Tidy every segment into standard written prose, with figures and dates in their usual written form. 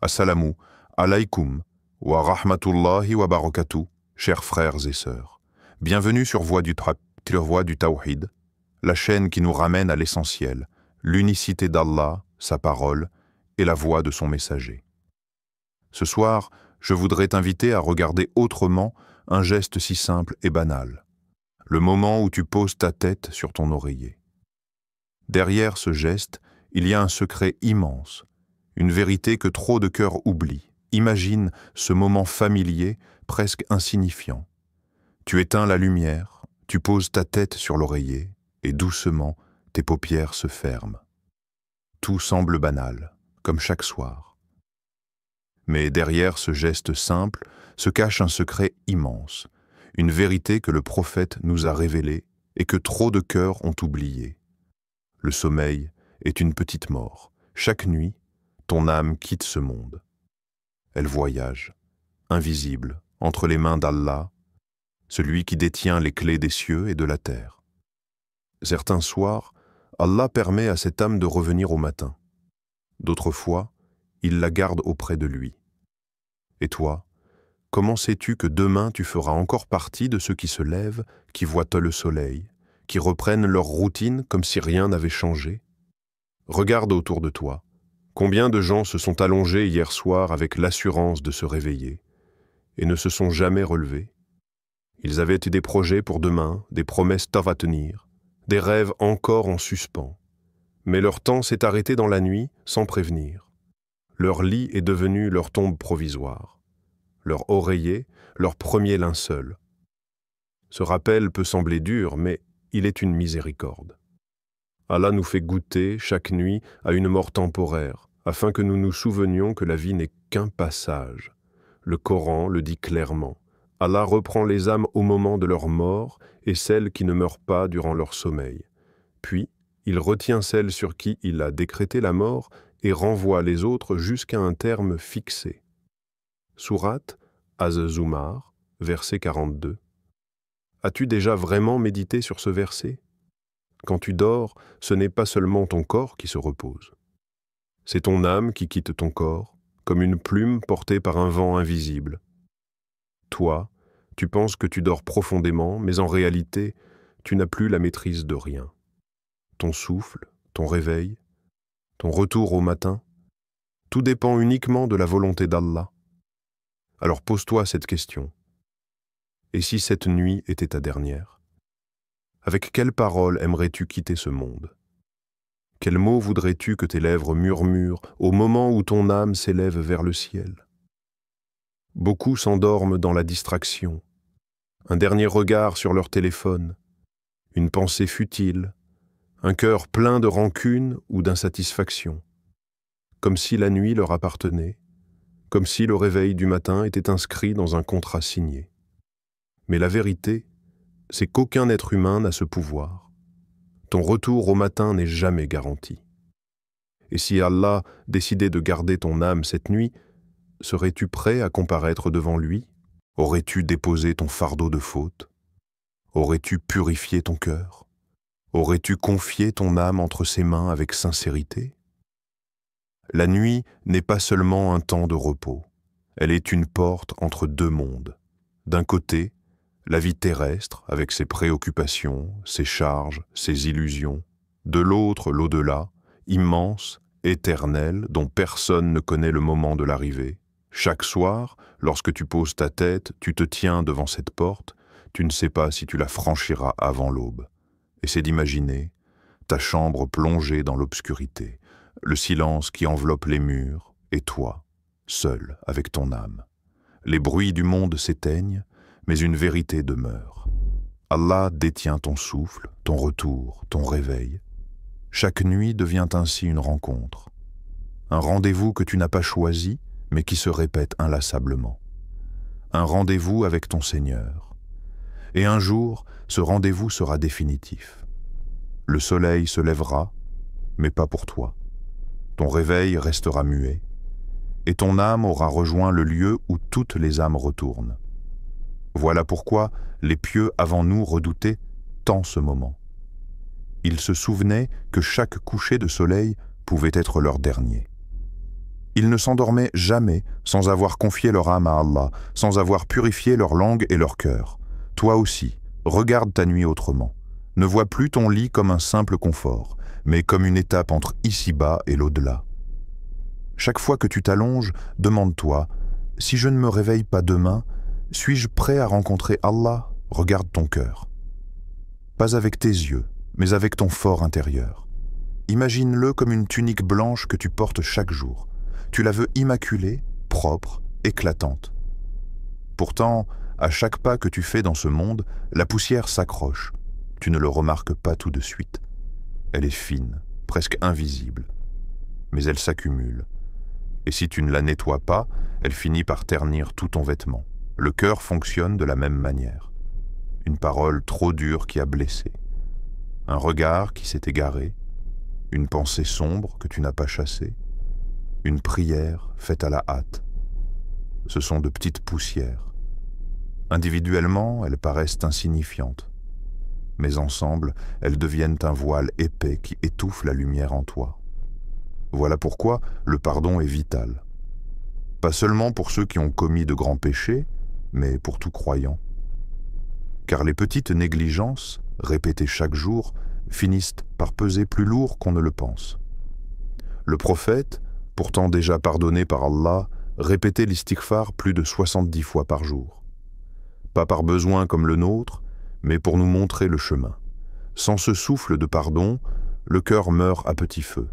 Assalamu alaykum wa rahmatullahi wa barakatuh, chers frères et sœurs. Bienvenue sur Voix du Tawhid, la chaîne qui nous ramène à l'essentiel, l'unicité d'Allah, sa parole et la voix de son messager. Ce soir, je voudrais t'inviter à regarder autrement un geste si simple et banal, le moment où tu poses ta tête sur ton oreiller. Derrière ce geste, il y a un secret immense, une vérité que trop de cœurs oublient. Imagine ce moment familier, presque insignifiant. Tu éteins la lumière, tu poses ta tête sur l'oreiller, et doucement, tes paupières se ferment. Tout semble banal, comme chaque soir. Mais derrière ce geste simple se cache un secret immense, une vérité que le prophète nous a révélée et que trop de cœurs ont oubliée. Le sommeil est une petite mort. Chaque nuit, ton âme quitte ce monde. Elle voyage, invisible, entre les mains d'Allah, celui qui détient les clés des cieux et de la terre. Certains soirs, Allah permet à cette âme de revenir au matin. D'autres fois, il la garde auprès de lui. Et toi, comment sais-tu que demain tu feras encore partie de ceux qui se lèvent, qui voient le soleil, qui reprennent leur routine comme si rien n'avait changé? Regarde autour de toi. Combien de gens se sont allongés hier soir avec l'assurance de se réveiller et ne se sont jamais relevés? Ils avaient des projets pour demain, des promesses à tenir, des rêves encore en suspens. Mais leur temps s'est arrêté dans la nuit sans prévenir. Leur lit est devenu leur tombe provisoire, leur oreiller, leur premier linceul. Ce rappel peut sembler dur, mais il est une miséricorde. Allah nous fait goûter chaque nuit à une mort temporaire, afin que nous nous souvenions que la vie n'est qu'un passage. Le Coran le dit clairement. Allah reprend les âmes au moment de leur mort et celles qui ne meurent pas durant leur sommeil. Puis, il retient celles sur qui il a décrété la mort et renvoie les autres jusqu'à un terme fixé. Sourate Az-Zumar, verset 42. As-tu déjà vraiment médité sur ce verset? Quand tu dors, ce n'est pas seulement ton corps qui se repose. C'est ton âme qui quitte ton corps, comme une plume portée par un vent invisible. Toi, tu penses que tu dors profondément, mais en réalité, tu n'as plus la maîtrise de rien. Ton souffle, ton réveil, ton retour au matin, tout dépend uniquement de la volonté d'Allah. Alors pose-toi cette question. Et si cette nuit était ta dernière? Avec quelles paroles aimerais-tu quitter ce monde? Quels mots voudrais-tu que tes lèvres murmurent au moment où ton âme s'élève vers le ciel? Beaucoup s'endorment dans la distraction, un dernier regard sur leur téléphone, une pensée futile, un cœur plein de rancune ou d'insatisfaction, comme si la nuit leur appartenait, comme si le réveil du matin était inscrit dans un contrat signé. Mais la vérité, c'est qu'aucun être humain n'a ce pouvoir. Ton retour au matin n'est jamais garanti. Et si Allah décidait de garder ton âme cette nuit, serais-tu prêt à comparaître devant lui? Aurais-tu déposé ton fardeau de faute? Aurais-tu purifié ton cœur? Aurais-tu confié ton âme entre ses mains avec sincérité? La nuit n'est pas seulement un temps de repos. Elle est une porte entre deux mondes. D'un côté, la vie terrestre, avec ses préoccupations, ses charges, ses illusions. De l'autre, l'au-delà, immense, éternel, dont personne ne connaît le moment de l'arrivée. Chaque soir, lorsque tu poses ta tête, tu te tiens devant cette porte, tu ne sais pas si tu la franchiras avant l'aube. Et c'est d'imaginer ta chambre plongée dans l'obscurité, le silence qui enveloppe les murs, et toi, seul avec ton âme. Les bruits du monde s'éteignent, mais une vérité demeure. Allah détient ton souffle, ton retour, ton réveil. Chaque nuit devient ainsi une rencontre. Un rendez-vous que tu n'as pas choisi, mais qui se répète inlassablement. Un rendez-vous avec ton Seigneur. Et un jour, ce rendez-vous sera définitif. Le soleil se lèvera, mais pas pour toi. Ton réveil restera muet, et ton âme aura rejoint le lieu où toutes les âmes retournent. Voilà pourquoi les pieux avant nous redoutaient tant ce moment. Ils se souvenaient que chaque coucher de soleil pouvait être leur dernier. Ils ne s'endormaient jamais sans avoir confié leur âme à Allah, sans avoir purifié leur langue et leur cœur. Toi aussi, regarde ta nuit autrement. Ne vois plus ton lit comme un simple confort, mais comme une étape entre ici-bas et l'au-delà. Chaque fois que tu t'allonges, demande-toi, si je ne me réveille pas demain, suis-je prêt à rencontrer Allah? Regarde ton cœur. Pas avec tes yeux, mais avec ton fort intérieur. Imagine-le comme une tunique blanche que tu portes chaque jour. Tu la veux immaculée, propre, éclatante. Pourtant, à chaque pas que tu fais dans ce monde, la poussière s'accroche. Tu ne le remarques pas tout de suite. Elle est fine, presque invisible. Mais elle s'accumule. Et si tu ne la nettoies pas, elle finit par ternir tout ton vêtement. Le cœur fonctionne de la même manière. Une parole trop dure qui a blessé. Un regard qui s'est égaré. Une pensée sombre que tu n'as pas chassée. Une prière faite à la hâte. Ce sont de petites poussières. Individuellement, elles paraissent insignifiantes. Mais ensemble, elles deviennent un voile épais qui étouffe la lumière en toi. Voilà pourquoi le pardon est vital. Pas seulement pour ceux qui ont commis de grands péchés, mais pour tout croyant. Car les petites négligences, répétées chaque jour, finissent par peser plus lourd qu'on ne le pense. Le prophète, pourtant déjà pardonné par Allah, répétait l'istighfar plus de 70 fois par jour. Pas par besoin comme le nôtre, mais pour nous montrer le chemin. Sans ce souffle de pardon, le cœur meurt à petit feu.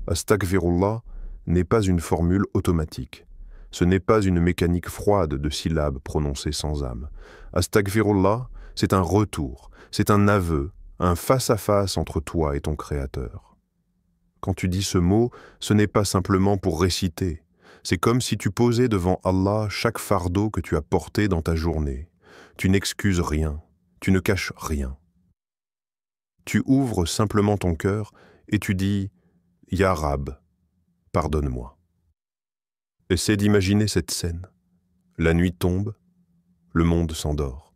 Astaghfirullah n'est pas une formule automatique. Ce n'est pas une mécanique froide de syllabes prononcées sans âme. Astaghfirullah, c'est un retour, c'est un aveu, un face-à-face entre toi et ton Créateur. Quand tu dis ce mot, ce n'est pas simplement pour réciter. C'est comme si tu posais devant Allah chaque fardeau que tu as porté dans ta journée. Tu n'excuses rien, tu ne caches rien. Tu ouvres simplement ton cœur et tu dis « Ya Rab, pardonne-moi ». Essaie d'imaginer cette scène. La nuit tombe, le monde s'endort.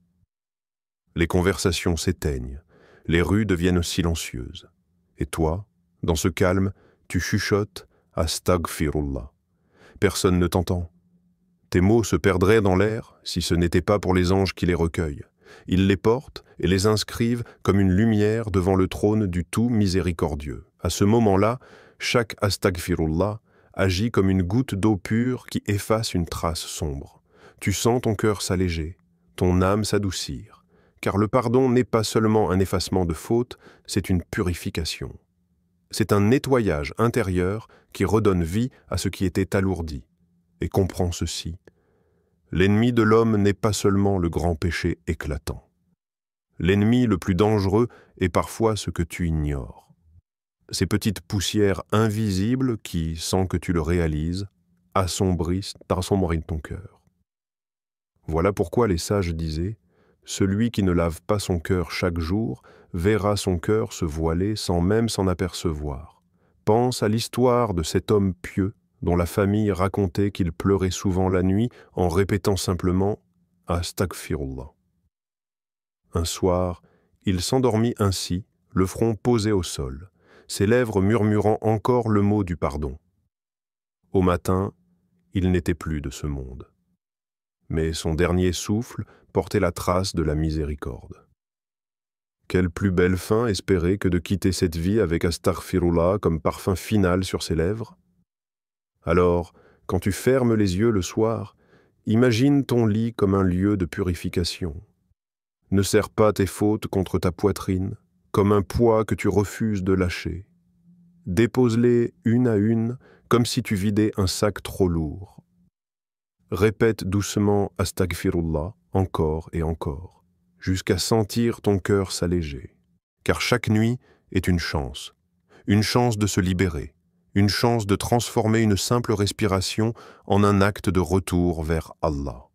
Les conversations s'éteignent, les rues deviennent silencieuses. Et toi, dans ce calme, tu chuchotes « Astaghfirullah ». Personne ne t'entend. Tes mots se perdraient dans l'air si ce n'était pas pour les anges qui les recueillent. Ils les portent et les inscrivent comme une lumière devant le trône du tout miséricordieux. À ce moment-là, chaque Astaghfirullah agit comme une goutte d'eau pure qui efface une trace sombre. Tu sens ton cœur s'alléger, ton âme s'adoucir, car le pardon n'est pas seulement un effacement de fautes, c'est une purification. C'est un nettoyage intérieur qui redonne vie à ce qui était alourdi. Et comprends ceci, l'ennemi de l'homme n'est pas seulement le grand péché éclatant. L'ennemi le plus dangereux est parfois ce que tu ignores. Ces petites poussières invisibles qui, sans que tu le réalises, assombrissent ton cœur. Voilà pourquoi les sages disaient « Celui qui ne lave pas son cœur chaque jour verra son cœur se voiler sans même s'en apercevoir. Pense à l'histoire de cet homme pieux dont la famille racontait qu'il pleurait souvent la nuit en répétant simplement « Astaghfirullah ». Un soir, il s'endormit ainsi, le front posé au sol, ses lèvres murmurant encore le mot du pardon. Au matin, il n'était plus de ce monde. Mais son dernier souffle portait la trace de la miséricorde. Quelle plus belle fin espérer que de quitter cette vie avec Astaghfirullah comme parfum final sur ses lèvres? Alors, quand tu fermes les yeux le soir, imagine ton lit comme un lieu de purification. Ne serre pas tes fautes contre ta poitrine, comme un poids que tu refuses de lâcher. Dépose-les une à une, comme si tu vidais un sac trop lourd. Répète doucement Astaghfirullah encore et encore, jusqu'à sentir ton cœur s'alléger. Car chaque nuit est une chance de se libérer, une chance de transformer une simple respiration en un acte de retour vers Allah.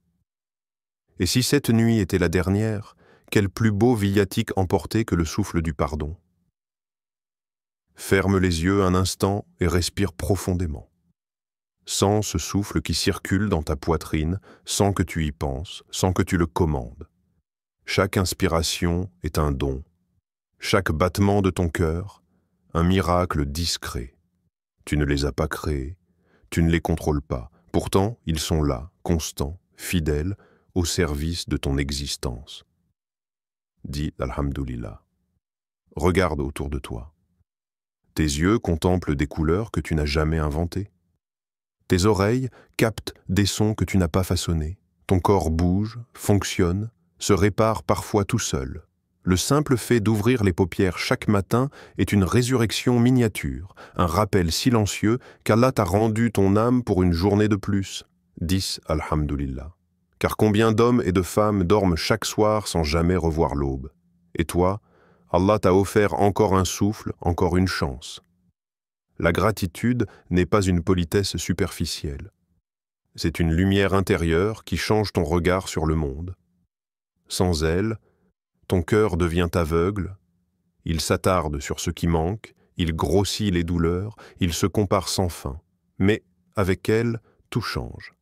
Et si cette nuit était la dernière, quel plus beau viatique emporter que le souffle du pardon. Ferme les yeux un instant et respire profondément. Sens ce souffle qui circule dans ta poitrine sans que tu y penses, sans que tu le commandes. Chaque inspiration est un don. Chaque battement de ton cœur, un miracle discret. Tu ne les as pas créés, tu ne les contrôles pas. Pourtant, ils sont là, constants, fidèles, au service de ton existence. Dis Alhamdulillah. Regarde autour de toi. Tes yeux contemplent des couleurs que tu n'as jamais inventées. Tes oreilles captent des sons que tu n'as pas façonnés. Ton corps bouge, fonctionne, se répare parfois tout seul. Le simple fait d'ouvrir les paupières chaque matin est une résurrection miniature, un rappel silencieux qu'Allah t'a rendu ton âme pour une journée de plus. Dis Alhamdulillah. Car combien d'hommes et de femmes dorment chaque soir sans jamais revoir l'aube? Et toi, Allah t'a offert encore un souffle, encore une chance. La gratitude n'est pas une politesse superficielle. C'est une lumière intérieure qui change ton regard sur le monde. Sans elle, ton cœur devient aveugle, il s'attarde sur ce qui manque, il grossit les douleurs, il se compare sans fin. Mais avec elle, tout change.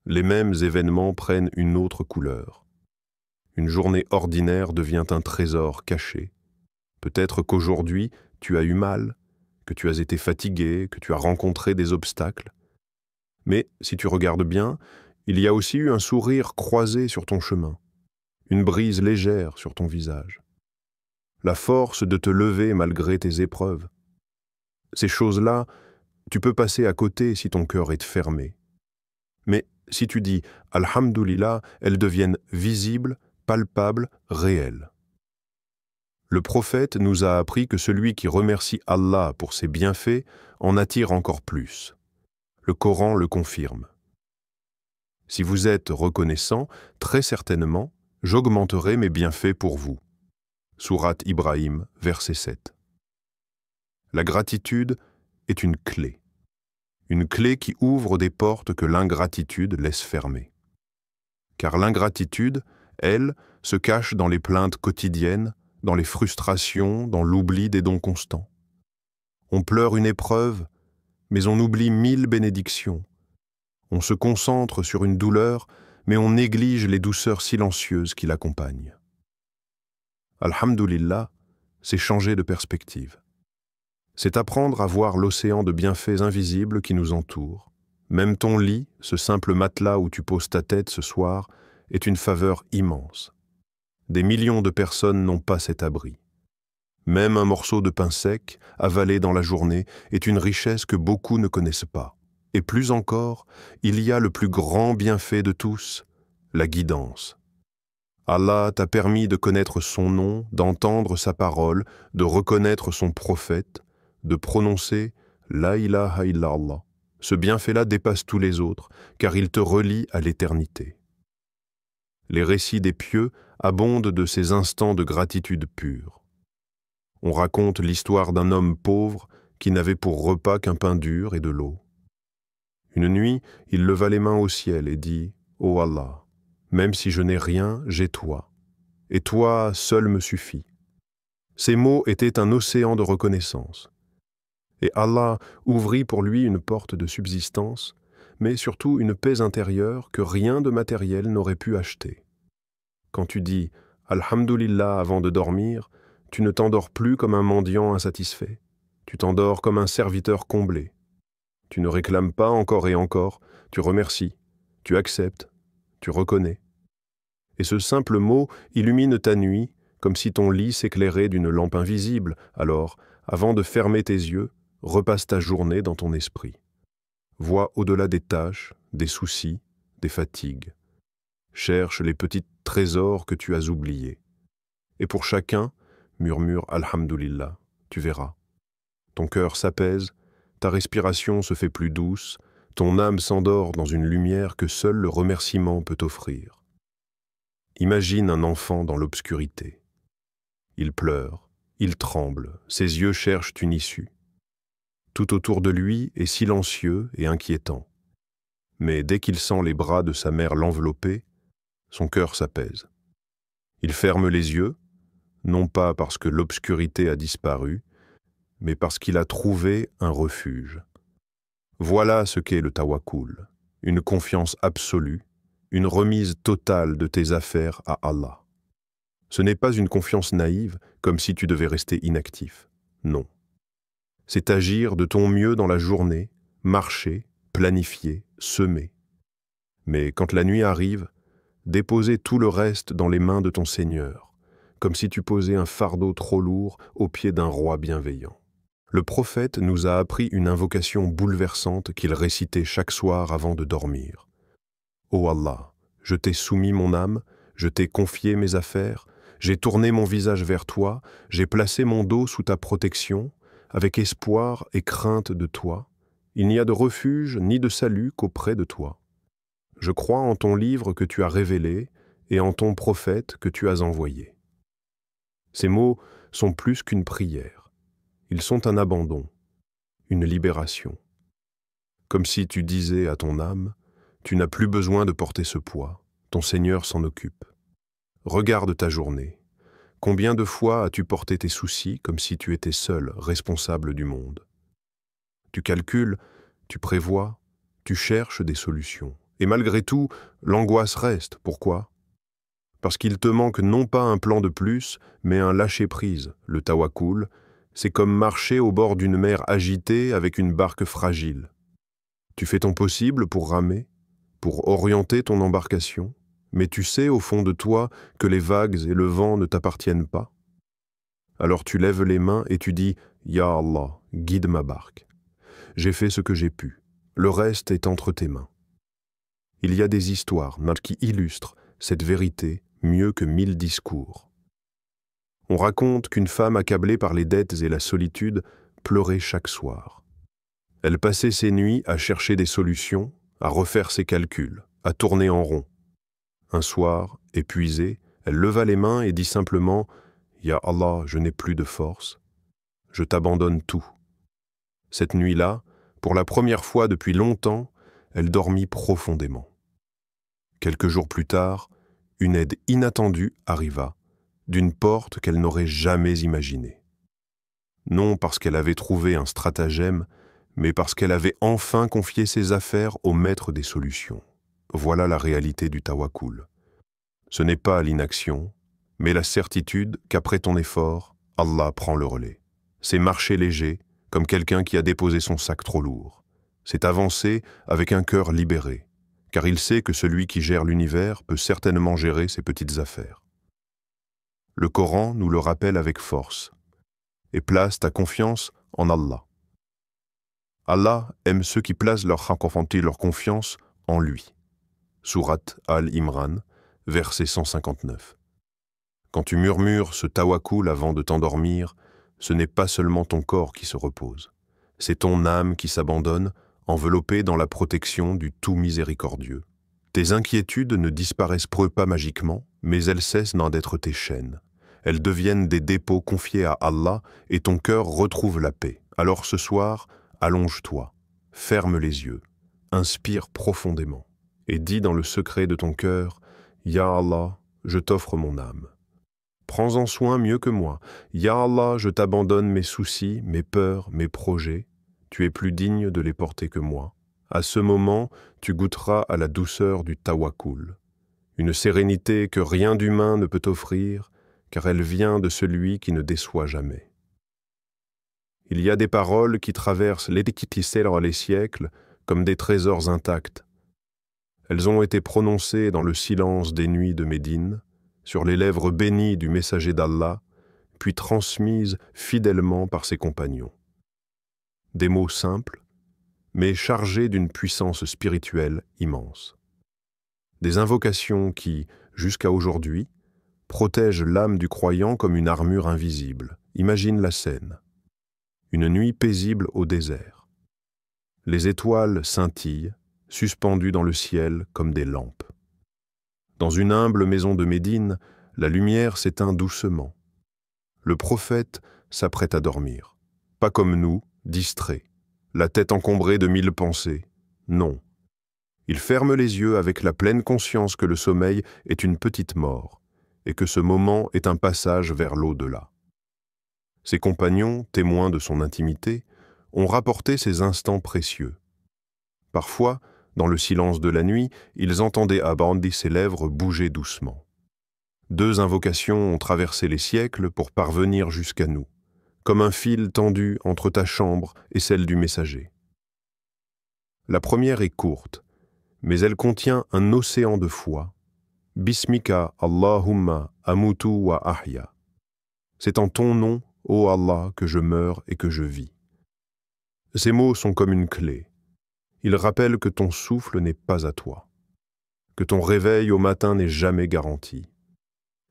Les mêmes événements prennent une autre couleur. Une journée ordinaire devient un trésor caché. Peut-être qu'aujourd'hui, tu as eu mal, que tu as été fatigué, que tu as rencontré des obstacles. Mais si tu regardes bien, il y a aussi eu un sourire croisé sur ton chemin, une brise légère sur ton visage, la force de te lever malgré tes épreuves. Ces choses-là, tu peux passer à côté si ton cœur est fermé. Mais si tu dis « Alhamdulillah », elles deviennent visibles, palpables, réelles. Le prophète nous a appris que celui qui remercie Allah pour ses bienfaits en attire encore plus. Le Coran le confirme. Si vous êtes reconnaissant, très certainement, j'augmenterai mes bienfaits pour vous. Sourate Ibrahim, verset 7. La gratitude est une clé qui ouvre des portes que l'ingratitude laisse fermer. Car l'ingratitude, elle, se cache dans les plaintes quotidiennes, dans les frustrations, dans l'oubli des dons constants. On pleure une épreuve, mais on oublie 1000 bénédictions. On se concentre sur une douleur, mais on néglige les douceurs silencieuses qui l'accompagnent. Alhamdulillah, c'est changer de perspective. C'est apprendre à voir l'océan de bienfaits invisibles qui nous entoure. Même ton lit, ce simple matelas où tu poses ta tête ce soir, est une faveur immense. Des millions de personnes n'ont pas cet abri. Même un morceau de pain sec, avalé dans la journée, est une richesse que beaucoup ne connaissent pas. Et plus encore, il y a le plus grand bienfait de tous, la guidance. Allah t'a permis de connaître son nom, d'entendre sa parole, de reconnaître son prophète, de prononcer « La ilaha illallah ». Ce bienfait-là dépasse tous les autres, car il te relie à l'éternité. Les récits des pieux abondent de ces instants de gratitude pure. On raconte l'histoire d'un homme pauvre qui n'avait pour repas qu'un pain dur et de l'eau. Une nuit, il leva les mains au ciel et dit « Ô Allah, même si je n'ai rien, j'ai toi, et toi seul me suffit. » Ces mots étaient un océan de reconnaissance. Et Allah ouvrit pour lui une porte de subsistance, mais surtout une paix intérieure que rien de matériel n'aurait pu acheter. Quand tu dis « Alhamdulillah » avant de dormir, tu ne t'endors plus comme un mendiant insatisfait, tu t'endors comme un serviteur comblé. Tu ne réclames pas encore et encore, tu remercies, tu acceptes, tu reconnais. Et ce simple mot illumine ta nuit, comme si ton lit s'éclairait d'une lampe invisible. Alors, avant de fermer tes yeux, repasse ta journée dans ton esprit. Vois au-delà des tâches, des soucis, des fatigues. Cherche les petits trésors que tu as oubliés. Et pour chacun, murmure Alhamdulillah, tu verras. Ton cœur s'apaise, ta respiration se fait plus douce, ton âme s'endort dans une lumière que seul le remerciement peut offrir. Imagine un enfant dans l'obscurité. Il pleure, il tremble, ses yeux cherchent une issue. Tout autour de lui est silencieux et inquiétant. Mais dès qu'il sent les bras de sa mère l'envelopper, son cœur s'apaise. Il ferme les yeux, non pas parce que l'obscurité a disparu, mais parce qu'il a trouvé un refuge. Voilà ce qu'est le tawakkul, une confiance absolue, une remise totale de tes affaires à Allah. Ce n'est pas une confiance naïve, comme si tu devais rester inactif. Non. C'est agir de ton mieux dans la journée, marcher, planifier, semer. Mais quand la nuit arrive, déposer tout le reste dans les mains de ton Seigneur, comme si tu posais un fardeau trop lourd aux pieds d'un roi bienveillant. Le prophète nous a appris une invocation bouleversante qu'il récitait chaque soir avant de dormir. « Ô Allah, je t'ai soumis mon âme, je t'ai confié mes affaires, j'ai tourné mon visage vers toi, j'ai placé mon dos sous ta protection, avec espoir et crainte de toi. Il n'y a de refuge ni de salut qu'auprès de toi. Je crois en ton livre que tu as révélé et en ton prophète que tu as envoyé. » Ces mots sont plus qu'une prière. Ils sont un abandon, une libération. Comme si tu disais à ton âme, tu n'as plus besoin de porter ce poids, ton Seigneur s'en occupe. Regarde ta journée. Combien de fois as-tu porté tes soucis comme si tu étais seul, responsable du monde? Tu calcules, tu prévois, tu cherches des solutions. Et malgré tout, l'angoisse reste. Pourquoi? Parce qu'il te manque non pas un plan de plus, mais un lâcher-prise. Le tawakkul, c'est comme marcher au bord d'une mer agitée avec une barque fragile. Tu fais ton possible pour ramer, pour orienter ton embarcation, mais tu sais au fond de toi que les vagues et le vent ne t'appartiennent pas. Alors tu lèves les mains et tu dis « Ya Allah, guide ma barque. J'ai fait ce que j'ai pu. Le reste est entre tes mains. » Il y a des histoires qui illustrent cette vérité mieux que 1000 discours. On raconte qu'une femme accablée par les dettes et la solitude pleurait chaque soir. Elle passait ses nuits à chercher des solutions, à refaire ses calculs, à tourner en rond. Un soir, épuisée, elle leva les mains et dit simplement « Ya Allah, je n'ai plus de force. Je t'abandonne tout. » Cette nuit-là, pour la première fois depuis longtemps, elle dormit profondément. Quelques jours plus tard, une aide inattendue arriva, d'une porte qu'elle n'aurait jamais imaginée. Non parce qu'elle avait trouvé un stratagème, mais parce qu'elle avait enfin confié ses affaires au maître des solutions. Voilà la réalité du tawakkul. Ce n'est pas l'inaction, mais la certitude qu'après ton effort, Allah prend le relais. C'est marcher léger, comme quelqu'un qui a déposé son sac trop lourd. C'est avancer avec un cœur libéré, car il sait que celui qui gère l'univers peut certainement gérer ses petites affaires. Le Coran nous le rappelle avec force et place ta confiance en Allah. Allah aime ceux qui placent leur confiance en lui. Sourate Al-Imran, verset 159. Quand tu murmures ce tawakkul avant de t'endormir, ce n'est pas seulement ton corps qui se repose, c'est ton âme qui s'abandonne, enveloppée dans la protection du tout miséricordieux. Tes inquiétudes ne disparaissent pas magiquement, mais elles cessent d'en être tes chaînes. Elles deviennent des dépôts confiés à Allah et ton cœur retrouve la paix. Alors ce soir, allonge-toi, ferme les yeux, inspire profondément et dis dans le secret de ton cœur « Ya Allah, je t'offre mon âme. Prends-en soin mieux que moi. Ya Allah, je t'abandonne mes soucis, mes peurs, mes projets. Tu es plus digne de les porter que moi. » À ce moment, tu goûteras à la douceur du tawakkul, une sérénité que rien d'humain ne peut offrir, car elle vient de celui qui ne déçoit jamais. Il y a des paroles qui traversent les siècles comme des trésors intacts. Elles ont été prononcées dans le silence des nuits de Médine, sur les lèvres bénies du messager d'Allah, puis transmises fidèlement par ses compagnons. Des mots simples, mais chargés d'une puissance spirituelle immense. Des invocations qui, jusqu'à aujourd'hui, protègent l'âme du croyant comme une armure invisible. Imagine la scène. Une nuit paisible au désert. Les étoiles scintillent, suspendues dans le ciel comme des lampes. Dans une humble maison de Médine, la lumière s'éteint doucement. Le prophète s'apprête à dormir. Pas comme nous, distrait, la tête encombrée de 1000 pensées. Non. Il ferme les yeux avec la pleine conscience que le sommeil est une petite mort et que ce moment est un passage vers l'au-delà. Ses compagnons, témoins de son intimité, ont rapporté ces instants précieux. Parfois, dans le silence de la nuit, ils entendaient Abandi ses lèvres bouger doucement. 2 invocations ont traversé les siècles pour parvenir jusqu'à nous, comme un fil tendu entre ta chambre et celle du messager. La première est courte, mais elle contient un océan de foi. Bismika Allahumma amutu wa ahya. C'est en ton nom, ô Allah, que je meurs et que je vis. Ces mots sont comme une clé. Ils rappellent que ton souffle n'est pas à toi, que ton réveil au matin n'est jamais garanti,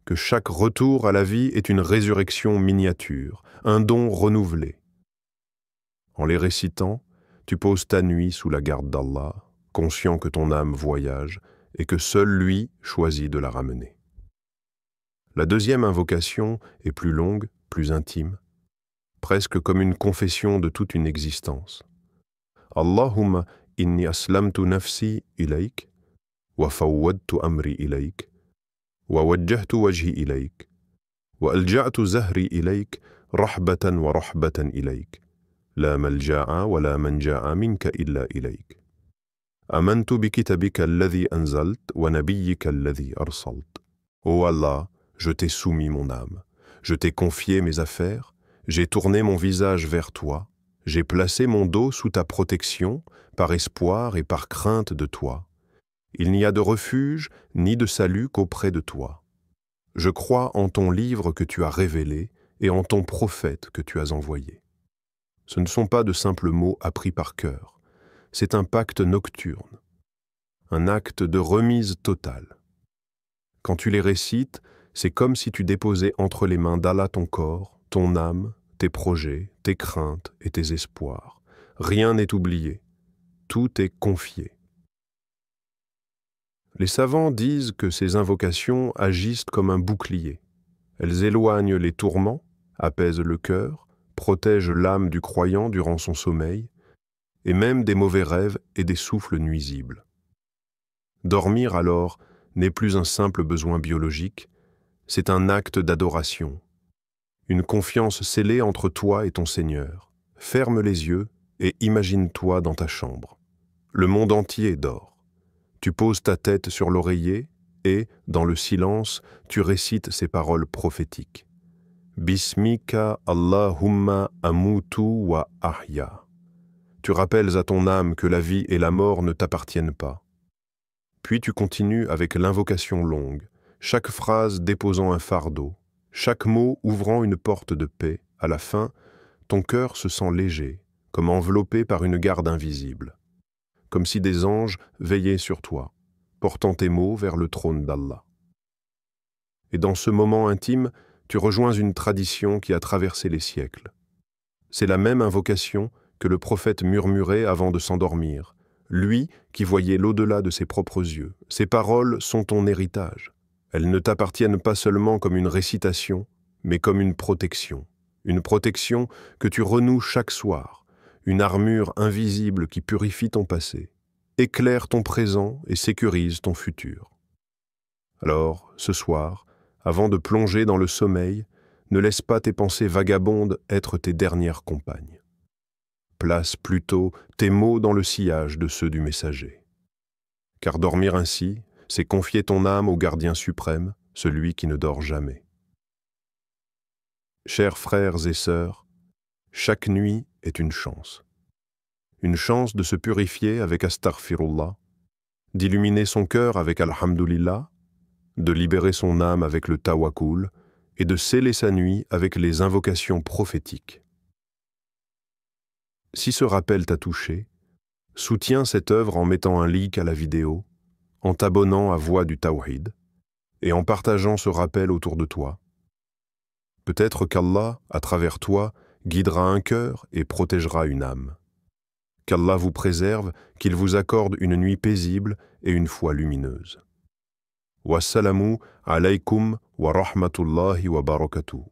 que chaque retour à la vie est une résurrection miniature, un don renouvelé. En les récitant, tu poses ta nuit sous la garde d'Allah, conscient que ton âme voyage et que seul lui choisit de la ramener. La deuxième invocation est plus longue, plus intime, presque comme une confession de toute une existence. Allahumma inni aslamtu nafsi ilayk, wa fawwadtu amri ilayk, wa wajjahtu wajhi ilayk, wa alja'tu zahri ilayk, rahbatan wa rahbatan ilayk, la malja'a wa la manja'a minka illa ilayk. Amantu bi kitabika alladhi anzalt wa nabiyyika alladhi arsalt. Ô Allah, je t'ai soumis mon âme, je t'ai confié mes affaires, j'ai tourné mon visage vers toi, j'ai placé mon dos sous ta protection, par espoir et par crainte de toi. Il n'y a de refuge ni de salut qu'auprès de toi. Je crois en ton livre que tu as révélé et en ton prophète que tu as envoyé. Ce ne sont pas de simples mots appris par cœur, c'est un pacte nocturne, un acte de remise totale. Quand tu les récites, c'est comme si tu déposais entre les mains d'Allah ton corps, ton âme, tes projets, tes craintes et tes espoirs. Rien n'est oublié, tout est confié. Les savants disent que ces invocations agissent comme un bouclier. Elles éloignent les tourments, apaisent le cœur, protègent l'âme du croyant durant son sommeil, et même des mauvais rêves et des souffles nuisibles. Dormir alors n'est plus un simple besoin biologique, c'est un acte d'adoration, une confiance scellée entre toi et ton Seigneur. Ferme les yeux et imagine-toi dans ta chambre. Le monde entier dort. Tu poses ta tête sur l'oreiller et, dans le silence, tu récites ces paroles prophétiques. Bismika Allahumma amutu wa ahya. Tu rappelles à ton âme que la vie et la mort ne t'appartiennent pas. Puis tu continues avec l'invocation longue, chaque phrase déposant un fardeau, chaque mot ouvrant une porte de paix. À la fin, ton cœur se sent léger, comme enveloppé par une garde invisible, comme si des anges veillaient sur toi, portant tes mots vers le trône d'Allah. Et dans ce moment intime, tu rejoins une tradition qui a traversé les siècles. C'est la même invocation que le prophète murmurait avant de s'endormir, lui qui voyait l'au-delà de ses propres yeux. Ces paroles sont ton héritage. Elles ne t'appartiennent pas seulement comme une récitation, mais comme une protection que tu renoues chaque soir, une armure invisible qui purifie ton passé, éclaire ton présent et sécurise ton futur. Alors, ce soir, avant de plonger dans le sommeil, ne laisse pas tes pensées vagabondes être tes dernières compagnes. Place plutôt tes mots dans le sillage de ceux du messager. Car dormir ainsi, c'est confier ton âme au gardien suprême, celui qui ne dort jamais. Chers frères et sœurs, chaque nuit est une chance de se purifier avec Astaghfirullah, d'illuminer son cœur avec Alhamdulillah, de libérer son âme avec le Tawakkul et de sceller sa nuit avec les invocations prophétiques. Si ce rappel t'a touché, soutiens cette œuvre en mettant un like à la vidéo, en t'abonnant à Voix du Tawhid et en partageant ce rappel autour de toi. Peut-être qu'Allah, à travers toi, guidera un cœur et protégera une âme. Qu'Allah vous préserve, qu'il vous accorde une nuit paisible et une foi lumineuse. Wassalamu alaykum wa rahmatullahi wa barakatuh.